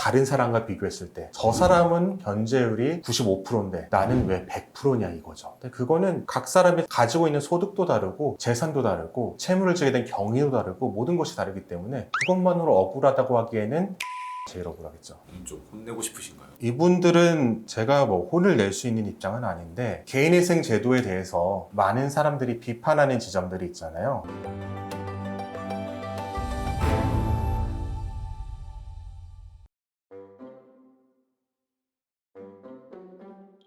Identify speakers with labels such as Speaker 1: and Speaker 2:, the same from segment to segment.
Speaker 1: 다른 사람과 비교했을 때 저 사람은 변제율이 95%인데 나는 왜 100%냐 이거죠. 근데 그거는 각 사람이 가지고 있는 소득도 다르고 재산도 다르고 채무를 지게 된 경위도 다르고 모든 것이 다르기 때문에 그것만으로 억울하다고 하기에는 제일 억울하겠죠.
Speaker 2: 좀 혼내고 싶으신가요?
Speaker 1: 이분들은 제가 뭐 혼을 낼 수 있는 입장은 아닌데 개인회생 제도에 대해서 많은 사람들이 비판하는 지점들이 있잖아요.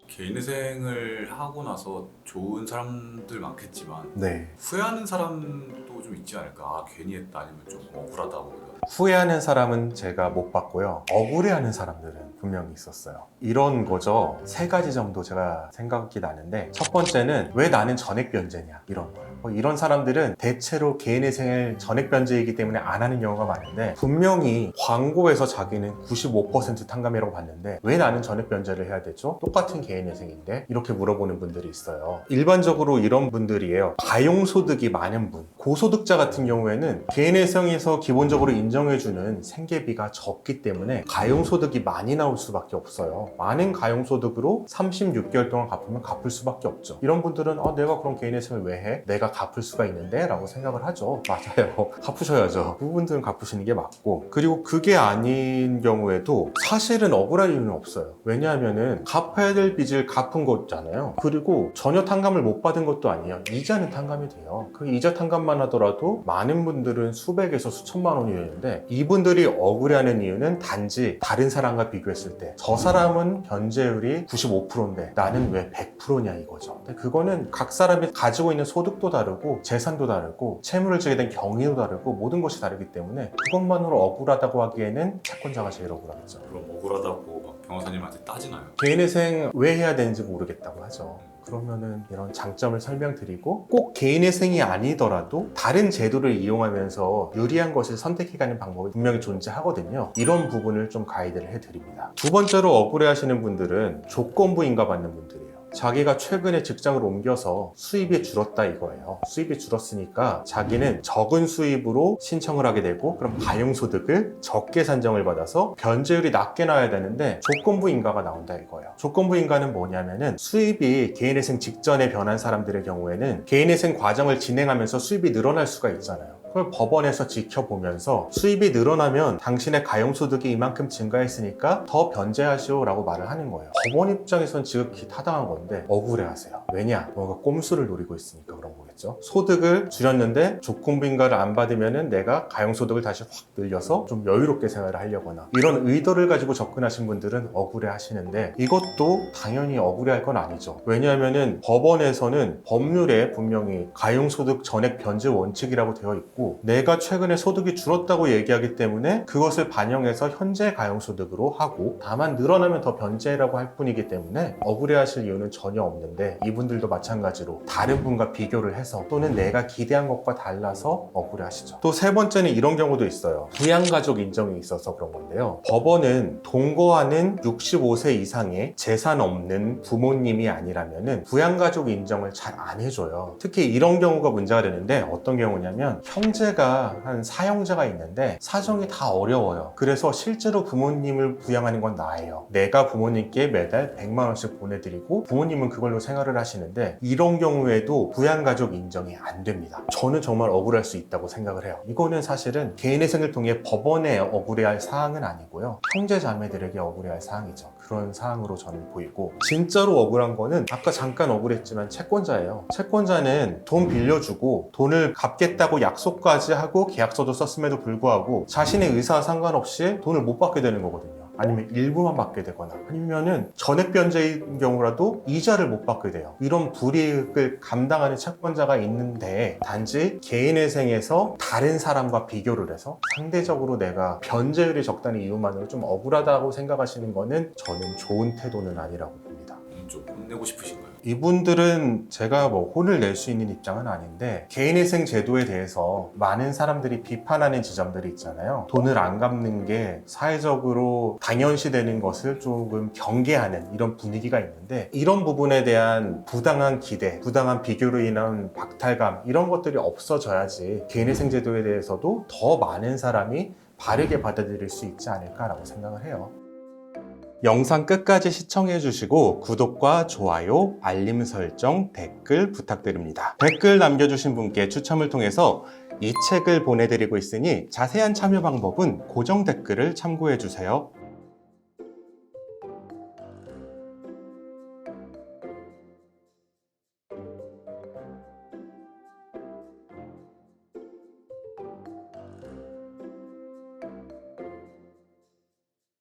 Speaker 2: 개인회생을 하고 나서 좋은 사람들 많겠지만
Speaker 1: 네.
Speaker 2: 후회하는 사람도 좀 있지 않을까? 아, 괜히 했다 아니면 좀 억울하다고.
Speaker 1: 후회하는 사람은 제가 못 봤고요. 억울해하는 사람들은 분명히 있었어요. 이런 거죠. 세 가지 정도 제가 생각이 나는데 첫 번째는 왜 나는 전액 변제냐 이런 거예요. 이런 사람들은 대체로 개인회생을 전액 변제이기 때문에 안 하는 경우가 많은데 분명히 광고에서 자기는 95% 탕감이라고 봤는데 왜 나는 전액 변제를 해야 되죠? 똑같은 개인회생인데 이렇게 물어보는 분들이 있어요. 일반적으로 이런 분들이에요. 가용소득이 많은 분, 고소득자 같은 경우에는 개인회생에서 기본적으로 인정해주는 생계비가 적기 때문에 가용소득이 많이 나올 수밖에 없어요. 많은 가용소득으로 36개월 동안 갚으면 갚을 수밖에 없죠. 이런 분들은 내가 그럼 개인회생을 왜 해? 내가 갚을 수가 있는데? 라고 생각을 하죠. 맞아요. 갚으셔야죠. 그분들은 갚으시는 게 맞고, 그리고 그게 아닌 경우에도 사실은 억울할 이유는 없어요. 왜냐하면은 갚아야 될 빚을 갚은 거잖아요. 그리고 전혀 탕감을 못 받은 것도 아니에요. 이자는 탕감이 돼요. 그 이자 탕감만 하더라도 많은 분들은 수백에서 수천만 원이 되는데 이분들이 억울해하는 이유는 단지 다른 사람과 비교했을 때 저 사람은 변제율이 95%인데 나는 왜 100%냐 이거죠. 근데 그거는 각 사람이 가지고 있는 소득도 다르고 재산도 다르고 채무를 지게 된 경위도 다르고 모든 것이 다르기 때문에 그것만으로 억울하다고 하기에는 채권자가 제일 억울하겠죠.
Speaker 2: 그럼 억울하다고 막 변호사님한테 따지나요?
Speaker 1: 개인회생 왜 해야 되는지 모르겠다고 하죠. 그러면은 이런 장점을 설명드리고 꼭 개인회생이 아니더라도 다른 제도를 이용하면서 유리한 것을 선택해가는 방법이 분명히 존재하거든요. 이런 부분을 좀 가이드를 해드립니다. 두 번째로 억울해하시는 분들은 조건부 인가 받는 분들이에요. 자기가 최근에 직장을 옮겨서 수입이 줄었다 이거예요. 수입이 줄었으니까 자기는 적은 수입으로 신청을 하게 되고 그럼 가용소득을 적게 산정을 받아서 변제율이 낮게 나와야 되는데 조건부 인가가 나온다 이거예요. 조건부 인가는 뭐냐면은 수입이 개인회생 직전에 변한 사람들의 경우에는 개인회생 과정을 진행하면서 수입이 늘어날 수가 있잖아요. 그걸 법원에서 지켜보면서 수입이 늘어나면 당신의 가용소득이 이만큼 증가했으니까 더 변제하시오 라고 말을 하는 거예요. 법원 입장에선 지극히 타당한 건데 억울해하세요. 왜냐? 뭔가 꼼수를 노리고 있으니까 그런 거겠죠. 소득을 줄였는데 조건부 인가를 안 받으면 내가 가용소득을 다시 확 늘려서 좀 여유롭게 생활을 하려거나 이런 의도를 가지고 접근하신 분들은 억울해하시는데 이것도 당연히 억울해할 건 아니죠. 왜냐하면 법원에서는 법률에 분명히 가용소득 전액 변제 원칙이라고 되어 있고 내가 최근에 소득이 줄었다고 얘기하기 때문에 그것을 반영해서 현재 가용소득으로 하고 다만 늘어나면 더 변제라고 할 뿐이기 때문에 억울해하실 이유는 전혀 없는데 이분들도 마찬가지로 다른 분과 비교를 해서 또는 내가 기대한 것과 달라서 억울해하시죠. 또 세 번째는 이런 경우도 있어요. 부양가족 인정이 있어서 그런 건데요. 법원은 동거하는 65세 이상의 재산 없는 부모님이 아니라면 부양가족 인정을 잘 안 해줘요. 특히 이런 경우가 문제가 되는데 어떤 경우냐면 형제가 한 4형제가 있는데 사정이 다 어려워요. 그래서 실제로 부모님을 부양하는 건 나예요. 내가 부모님께 매달 100만 원씩 보내드리고 부모님은 그걸로 생활을 하시는데 이런 경우에도 부양가족 인정이 안 됩니다. 저는 정말 억울할 수 있다고 생각을 해요. 이거는 사실은 개인회생을 통해 법원에 억울해할 사항은 아니고요. 형제 자매들에게 억울해할 사항이죠. 그런 사항으로 저는 보이고 진짜로 억울한 거는 아까 잠깐 억울했지만 채권자예요. 채권자는 돈 빌려주고 돈을 갚겠다고 약속까지 하고 계약서도 썼음에도 불구하고 자신의 의사와 상관없이 돈을 못 받게 되는 거거든요. 아니면 일부만 받게 되거나 아니면은 전액 변제인 경우라도 이자를 못 받게 돼요. 이런 불이익을 감당하는 채권자가 있는데 단지 개인회생에서 다른 사람과 비교를 해서 상대적으로 내가 변제율이 적다는 이유만으로 좀 억울하다고 생각하시는 거는 저는 좋은 태도는 아니라고 봅니다.
Speaker 2: 좀 혼내고 싶으신가요?
Speaker 1: 이분들은 제가 뭐 혼을 낼 수 있는 입장은 아닌데 개인회생 제도에 대해서 많은 사람들이 비판하는 지점들이 있잖아요. 돈을 안 갚는 게 사회적으로 당연시되는 것을 조금 경계하는 이런 분위기가 있는데 이런 부분에 대한 부당한 기대, 부당한 비교로 인한 박탈감 이런 것들이 없어져야지 개인회생 제도에 대해서도 더 많은 사람이 바르게 받아들일 수 있지 않을까라고 생각을 해요. 영상 끝까지 시청해 주시고 구독과 좋아요, 알림 설정, 댓글 부탁드립니다. 댓글 남겨주신 분께 추첨을 통해서 이 책을 보내드리고 있으니 자세한 참여 방법은 고정 댓글을 참고해 주세요.